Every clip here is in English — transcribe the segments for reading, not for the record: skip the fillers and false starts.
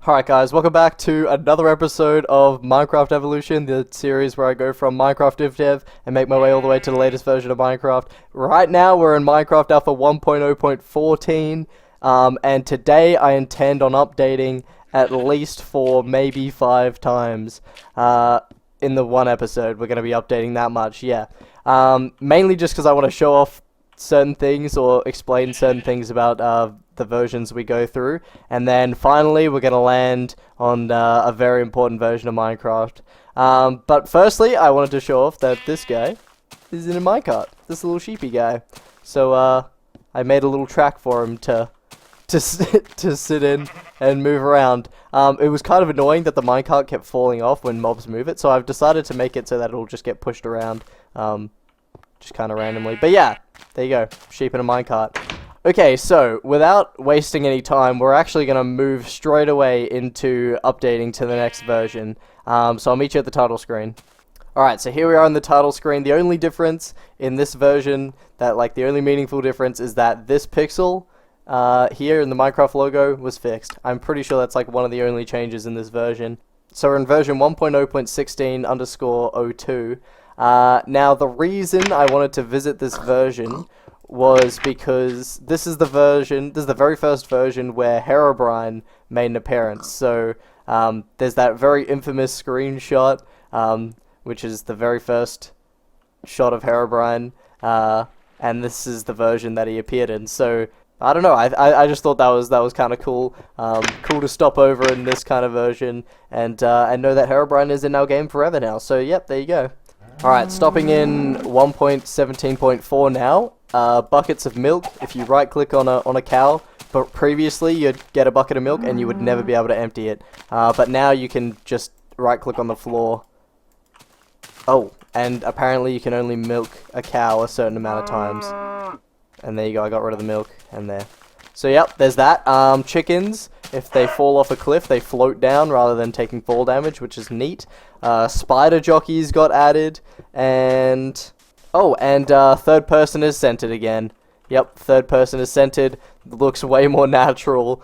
Alright guys, welcome back to another episode of Minecraft Evolution, the series where I go from Minecraft Dev and make my way all the way to the latest version of Minecraft. Right now we're in Minecraft Alpha 1.0.14, and today I intend on updating at least 4, maybe 5 times in the one episode. We're going to be updating that much, yeah. Mainly just because I want to show off certain things or explain certain things about the versions we go through, and then finally we're going to land on a very important version of Minecraft. But firstly, I wanted to show off that this guy is in a minecart, this little sheepy guy. So I made a little track for him to sit in and move around. It was kind of annoying that the minecart kept falling off when mobs move it, so I've decided to make it so that it'll just get pushed around just kind of randomly. But yeah, there you go, sheep in a minecart. Okay, so without wasting any time, we're actually going to move straight away into updating to the next version. So I'll meet you at the title screen. Alright, so here we are on the title screen. The only difference in this version, the only meaningful difference is that this pixel here in the Minecraft logo was fixed. I'm pretty sure that's like one of the only changes in this version. So we're in version 1.0.16_02. Now the reason I wanted to visit this version was because this is the very first version where Herobrine made an appearance. So there's that very infamous screenshot, which is the very first shot of Herobrine, and this is the version that he appeared in. So I don't know, I just thought that was kind of cool. Cool to stop over in this kind of version and know that Herobrine is in our game forever now. So yep, there you go. Alright, stopping in 1.17.4 now. Buckets of milk. If you right click on a cow, but previously you'd get a bucket of milk and you would never be able to empty it. But now you can just right click on the floor. Oh, and apparently you can only milk a cow a certain amount of times. And there you go, I got rid of the milk, and there. So yep, there's that. Chickens, if they fall off a cliff, they float down rather than taking fall damage, which is neat. Spider jockeys got added, and... oh, and third person is centered again. Yep, third person is centered. Looks way more natural.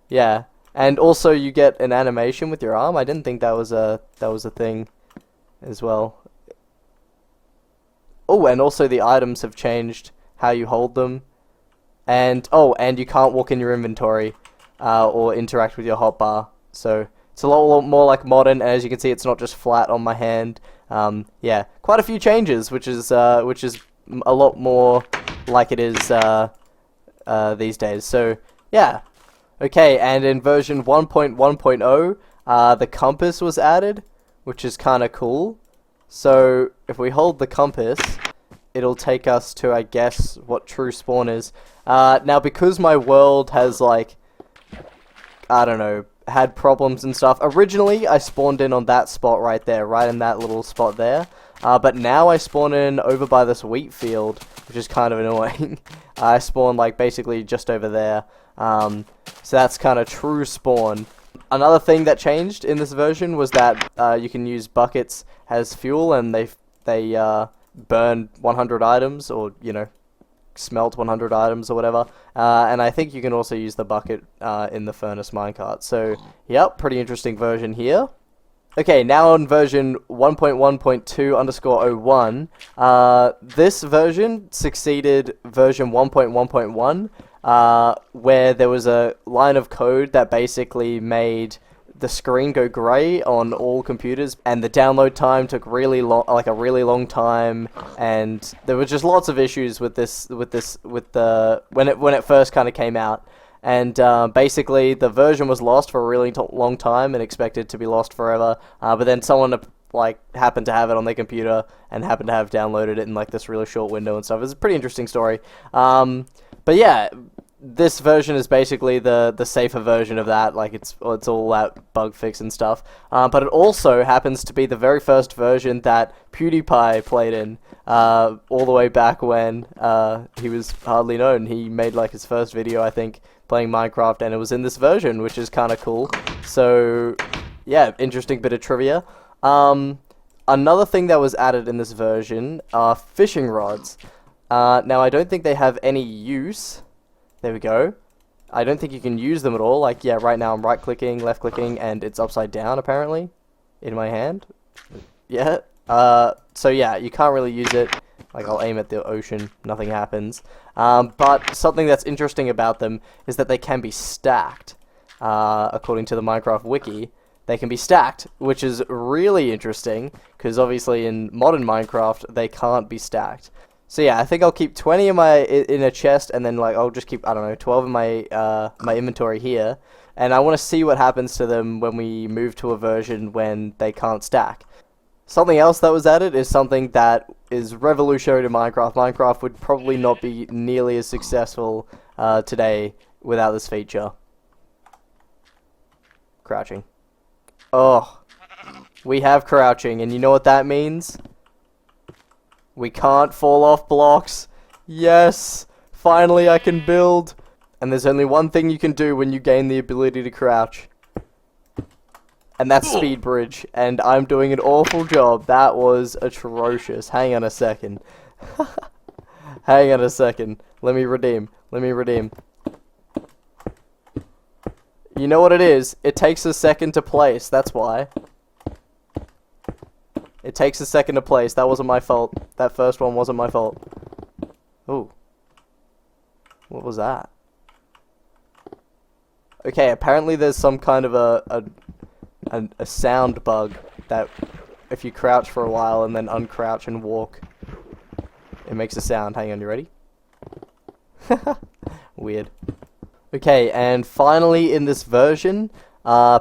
Yeah. And also you get an animation with your arm. I didn't think that was a thing as well. Oh, and also the items have changed how you hold them. And oh, and you can't walk in your inventory or interact with your hotbar. So it's a lot more like modern, and as you can see, it's not just flat on my hand. Yeah, quite a few changes, which is a lot more like it is these days. So yeah, okay. And in version 1.1.0, the compass was added, which is kind of cool. So if we hold the compass, it'll take us to, I guess, what true spawn is. Now, because my world has, like, I don't know, had problems and stuff, originally I spawned in on that spot right there, right in that little spot there. But now I spawn in over by this wheat field, which is kind of annoying. I spawn, like, basically just over there. So that's kind of true spawn. Another thing that changed in this version was that you can use buckets as fuel, and they burn 100 items, or, you know, smelt 100 items or whatever. And I think you can also use the bucket in the furnace minecart. So, yep, pretty interesting version here. Okay, now on version 1.1.2_01, this version succeeded version 1.1.1, where there was a line of code that basically made the screen go grey on all computers, and the download time took really long, like a really long time, and there were just lots of issues with when it first kind of came out, and basically the version was lost for a really long time and expected to be lost forever, but then someone like happened to have it on their computer and happened to have downloaded it in like this really short window and stuff. It's a pretty interesting story. But yeah, this version is basically the safer version of that. Like it's all that bug fix and stuff. But it also happens to be the very first version that PewDiePie played in, all the way back when he was hardly known. He made like his first video, I think, playing Minecraft, and it was in this version, which is kind of cool. So yeah, interesting bit of trivia. Another thing that was added in this version are fishing rods. Now I don't think they have any use. There we go. I don't think you can use them at all. Like, yeah, right now I'm right clicking, left clicking, and it's upside down apparently in my hand. Yeah. So yeah, you can't really use it. Like, I'll aim at the ocean, nothing happens. But something that's interesting about them is that they can be stacked. According to the Minecraft wiki, they can be stacked, which is really interesting, because obviously in modern Minecraft, they can't be stacked. So yeah, I think I'll keep 20 in a chest, and then like I'll just keep, I don't know, 12 in my my inventory here. And I want to see what happens to them when we move to a version when they can't stack. Something else that was added is something that is revolutionary to Minecraft. Minecraft would probably not be nearly as successful today without this feature. Crouching. Oh, we have crouching, and you know what that means? We can't fall off blocks. Yes, finally I can build. And there's only one thing you can do when you gain the ability to crouch. And that's speed bridge, and I'm doing an awful job. That was atrocious. Hang on a second. Hang on a second. Let me redeem. Let me redeem. You know what it is? It takes a second to place, that's why. It takes a second to place. That wasn't my fault. That first one wasn't my fault. Ooh. What was that? Okay, apparently there's some kind of a sound bug that if you crouch for a while and then uncrouch and walk, it makes a sound. Hang on, you ready? Weird. Okay, and finally in this version,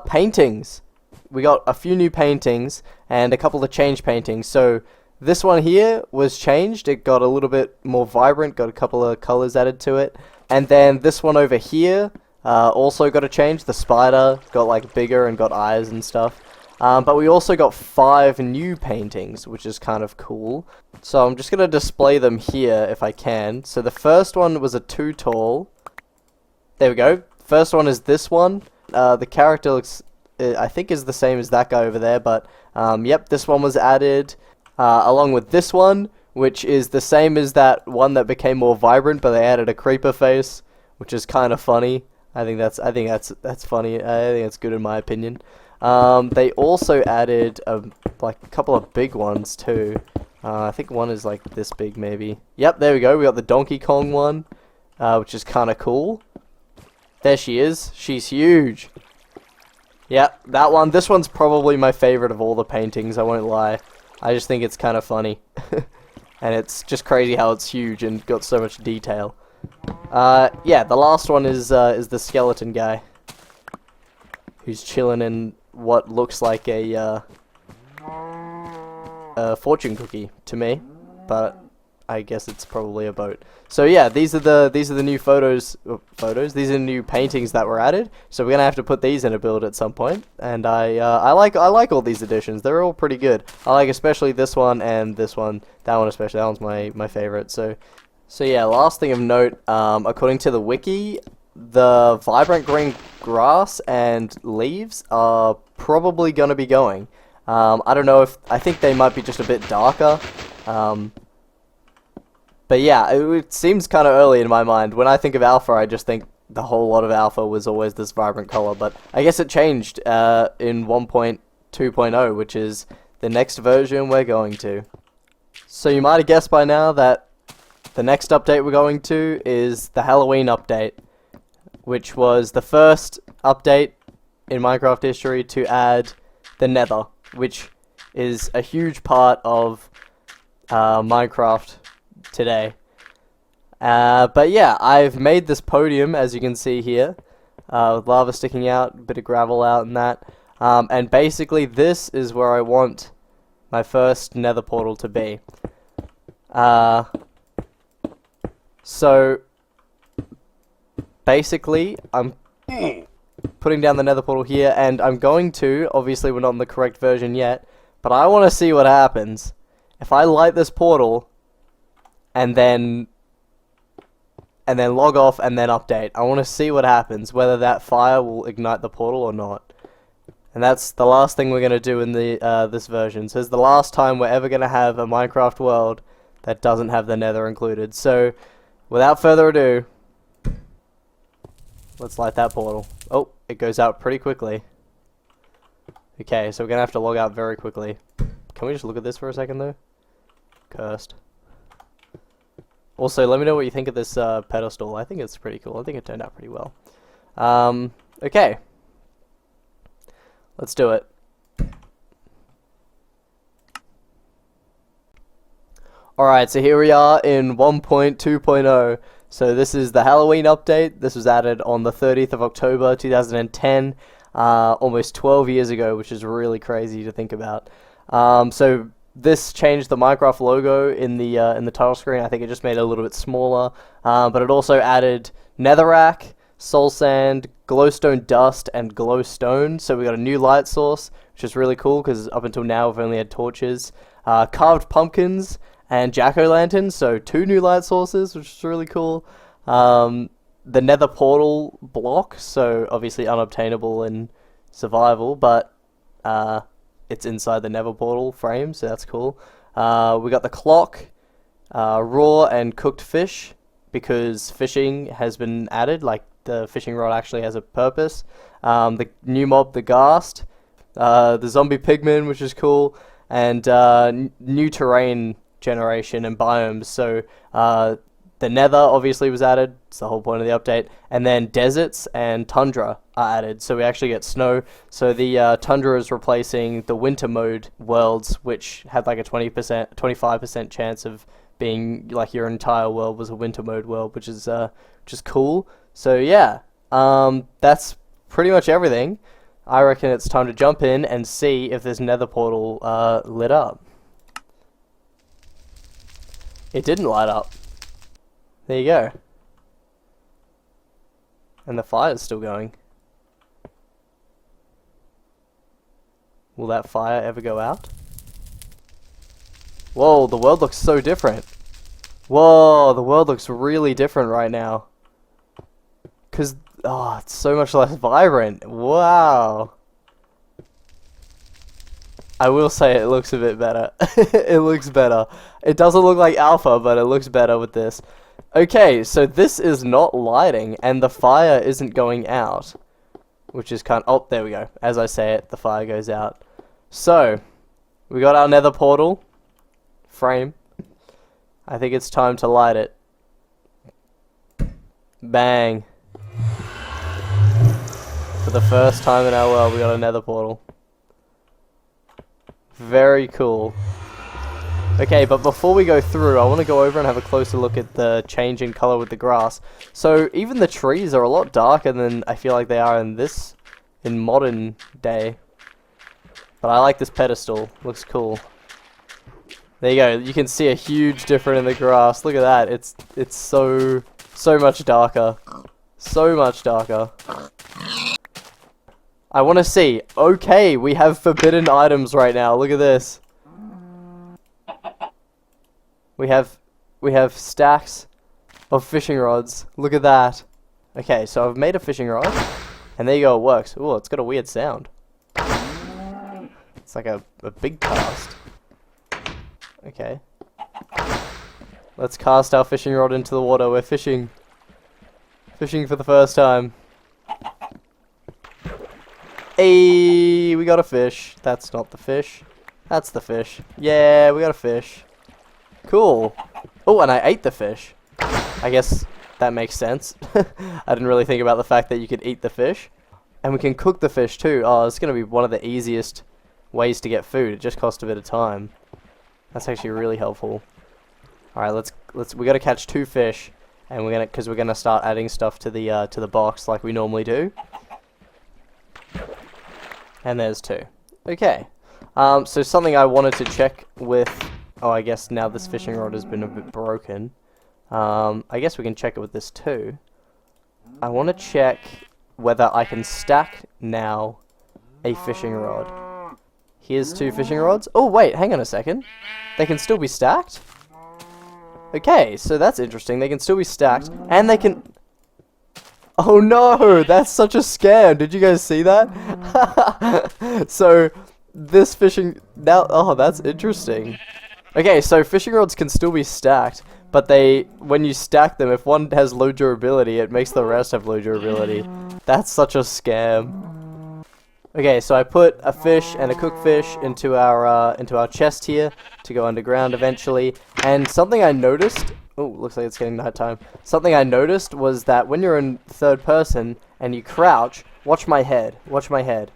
paintings. We got a few new paintings and a couple of changed paintings. So this one here was changed. It got a little bit more vibrant, got a couple of colors added to it. And then this one over here also got a change. The spider got like bigger and got eyes and stuff. But we also got 5 new paintings, which is kind of cool. So I'm just going to display them here if I can. So the first one was a 2 tall. There we go. First one is this one. The character looks, I think, is the same as that guy over there. But yep, this one was added along with this one, which is the same as that one that became more vibrant, but they added a creeper face, which is kind of funny. I think that's funny. I think it's good in my opinion. They also added like a couple of big ones too. I think one is like this big maybe. Yep, there we go. We got the Donkey Kong one, which is kind of cool. There she is. She's huge. Yep, that one. This one's probably my favorite of all the paintings. I won't lie. I just think it's kind of funny, and it's just crazy how it's huge and got so much detail. Yeah, the last one is the skeleton guy, who's chilling in what looks like a fortune cookie to me, but I guess it's probably a boat. So yeah, these are the new photos. These are the new paintings that were added. So we're gonna have to put these in a build at some point. And I like all these additions. They're all pretty good. I like especially this one and this one. That one especially. That one's my favorite. So yeah, last thing of note. According to the wiki, the vibrant green grass and leaves are probably gonna be going. I don't know if I think they might be just a bit darker. But yeah, it seems kind of early in my mind. When I think of alpha, I just think the whole lot of alpha was always this vibrant color. But I guess it changed in 1.2.0, which is the next version we're going to. So you might have guessed by now that the next update we're going to is the Halloween update, which was the first update in Minecraft history to add the nether, which is a huge part of Minecraft today. But yeah, I've made this podium, as you can see here, with lava sticking out, a bit of gravel out and that. And basically this is where I want my first nether portal to be. So basically I'm putting down the nether portal here, and I'm going to, obviously we're not in the correct version yet, but I want to see what happens if I light this portal and then log off and then update. I want to see what happens, whether that fire will ignite the portal or not. And that's the last thing we're going to do in the this version. So it's the last time we're ever going to have a Minecraft world that doesn't have the nether included. So without further ado, Let's light that portal. Oh, it goes out pretty quickly. Okay, so we're gonna have to log out very quickly. Can we just look at this for a second though? Cursed. Also, let me know what you think of this pedestal. I think it's pretty cool. I think it turned out pretty well. Okay. Let's do it. Alright, so here we are in 1.2.0. So this is the Halloween update. This was added on the 30th of October 2010, almost 12 years ago, which is really crazy to think about. So this changed the Minecraft logo in the title screen. I think it just made it a little bit smaller, but it also added netherrack, soul sand, glowstone dust, and glowstone. So we got a new light source, which is really cool because up until now we've only had torches, carved pumpkins, and jack-o'-lanterns, so 2 new light sources, which is really cool. The nether portal block, so obviously unobtainable in survival, but it's inside the nether portal frame, so that's cool. We got the clock, raw and cooked fish, because fishing has been added, like the fishing rod actually has a purpose. The new mob, the ghast, the zombie pigmen, which is cool, and new terrain generation and biomes. So the nether obviously was added. It's the whole point of the update. And then deserts and tundra are added, so we actually get snow. So the tundra is replacing the winter mode worlds, which had like a 25% chance of being like your entire world was a winter mode world, which is cool. So yeah, that's pretty much everything. I reckon it's time to jump in and see if this nether portal lit up. It didn't light up. There you go. And the fire's still going. Will that fire ever go out? Whoa, the world looks so different. Whoa, the world looks really different right now. Cause, oh, it's so much less vibrant. Wow. I will say it looks a bit better. It looks better. It doesn't look like alpha, but it looks better with this. Okay, so this is not lighting, and the fire isn't going out. Which is kind of... Oh, there we go. As I say it, the fire goes out. So, we got our nether portal frame. I think it's time to light it. Bang. For the first time in our world, we got a nether portal. Very cool. Okay, but before we go through, I want to go over and have a closer look at the change in color with the grass. So even the trees are a lot darker than I feel like they are in modern day. But I like this pedestal. Looks cool. There you go. You can see a huge difference in the grass. Look at that. It's so much darker. So much darker. I want to see. Okay, we have forbidden items right now. Look at this. We have stacks of fishing rods. Look at that. Okay, so I've made a fishing rod, and there you go. It works. Ooh, it's got a weird sound. It's like a big cast. Okay. Let's cast our fishing rod into the water. We're fishing. Fishing for the first time. Hey, we got a fish. That's not the fish. That's the fish. Yeah, we got a fish. Cool. Oh, and I ate the fish. I guess that makes sense. I didn't really think about the fact that you could eat the fish. And we can cook the fish too. Oh, it's going to be one of the easiest ways to get food. It just costs a bit of time. That's actually really helpful. Alright, we got to catch 2 fish. And we're gonna start adding stuff to the box like we normally do. And there's 2. Okay. So something I wanted to check with... Oh, I guess now this fishing rod has been a bit broken. I guess we can check it with this too. I want to check whether I can stack now a fishing rod. Here's 2 fishing rods. Oh, wait, hang on a second. They can still be stacked? Okay, so that's interesting. They can still be stacked, and they can... Oh no, that's such a scam. Did you guys see that? So, this fishing... Now, oh, that's interesting. Okay, so fishing rods can still be stacked, but when you stack them, if one has low durability, it makes the rest have low durability. That's such a scam. Okay, so I put a fish and a cooked fish into our chest here to go underground eventually. And something I noticed, oh, looks like it's getting nighttime. Something I noticed was that when you're in third person and you crouch, watch my head. Watch my head.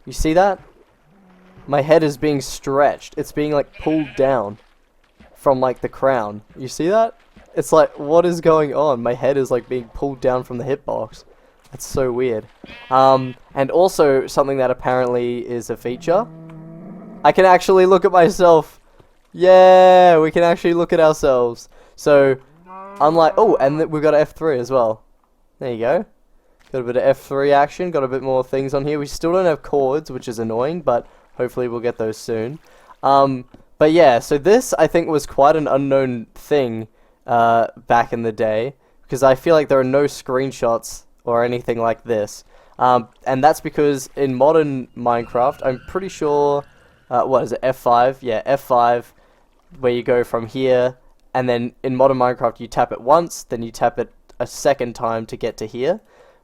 You see that? My head is being stretched. It's being like pulled down from like the crown. You see that? It's like, what is going on? My head is like being pulled down from the hitbox. That's so weird. And also something that apparently is a feature. I can actually look at myself. Yeah, we can actually look at ourselves. So, unlike, oh, and we've got F3 as well. There you go. Got a bit of F3 action. Got a bit more things on here. We still don't have chords, which is annoying, but hopefully we'll get those soon. But yeah, so this I think was quite an unknown thing back in the day, because I feel like there are no screenshots or anything like this. And that's because in modern Minecraft, I'm pretty sure, what is it, F5? Yeah, F5, where you go from here, and then in modern Minecraft you tap it once, then you tap it a second time to get to here.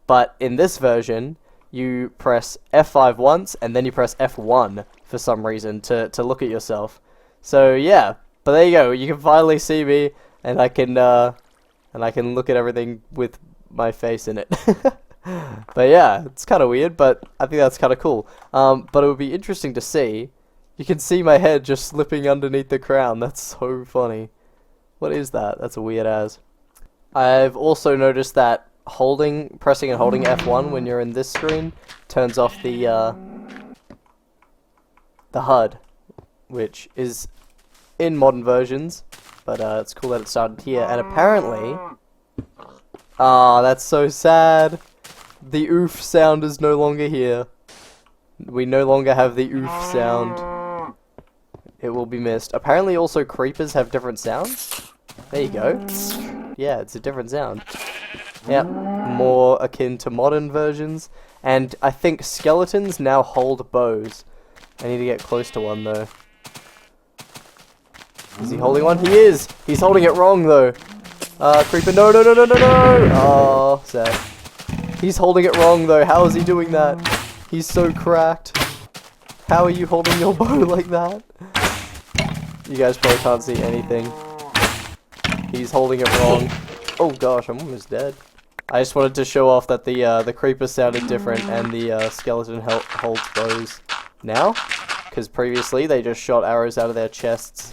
But in this version, you press F5 once, and then you press F1 for some reason to look at yourself. So yeah, but there you go. You can finally see me, and I can look at everything with my face in it. But yeah, it's kind of weird, but I think that's kind of cool. But it would be interesting to see. You can see my head just slipping underneath the crown. That's so funny. What is that? That's a weird as. I've also noticed that pressing and holding F1 when you're in this screen turns off the HUD, which is in modern versions, but it's cool that it started here. And apparently, that's so sad. The oof sound is no longer here. We no longer have the oof sound. It will be missed. Apparently also creepers have different sounds. There you go. Yeah, it's a different sound. Yep, more akin to modern versions. And I think skeletons now hold bows. I need to get close to one though. Is he holding one? He is! He's holding it wrong though. Creeper, no, no, no, no, no, no! Oh, sad. He's holding it wrong though. How is he doing that? He's so cracked. How are you holding your bow like that? You guys probably can't see anything. He's holding it wrong. Oh gosh, I'm almost dead. I just wanted to show off that the creeper sounded different and the skeleton holds bows now, because previously they just shot arrows out of their chests,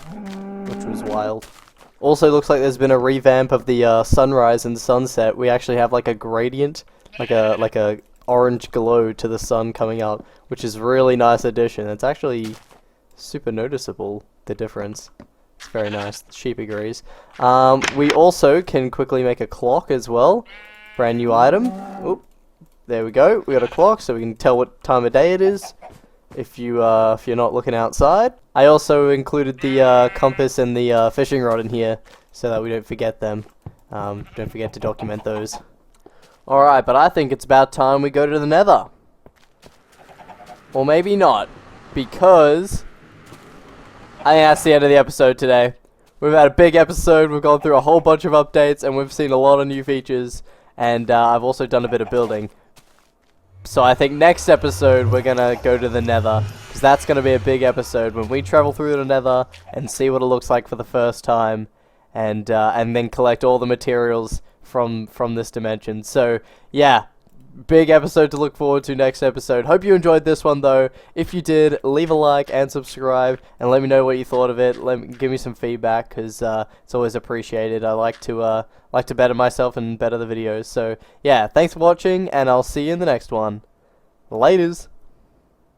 which was wild. Also looks like there's been a revamp of the sunrise and sunset. We actually have like a gradient, like a orange glow to the sun coming up, which is really nice addition. It's actually super noticeable, the difference. It's very nice. Sheep agrees. We also can quickly make a clock as well. Brand new item. Oop. There we go. We got a clock, so we can tell what time of day it is if you're not looking outside. I also included the compass and the fishing rod in here so that we don't forget them. Don't forget to document those. Alright, but I think it's about time we go to the nether. Or maybe not, because I think that's the end of the episode today. We've had a big episode, we've gone through a whole bunch of updates, and we've seen a lot of new features, and I've also done a bit of building. So I think next episode we're gonna go to the nether, because that's gonna be a big episode when we travel through the nether and see what it looks like for the first time, and then collect all the materials from this dimension. So yeah, big episode to look forward to next episode. Hope you enjoyed this one though. If you did, leave a like and subscribe, and let me know what you thought of it. Give me some feedback, because it's always appreciated. I like to better myself and better the videos. So yeah, thanks for watching, and I'll see you in the next one. Laters.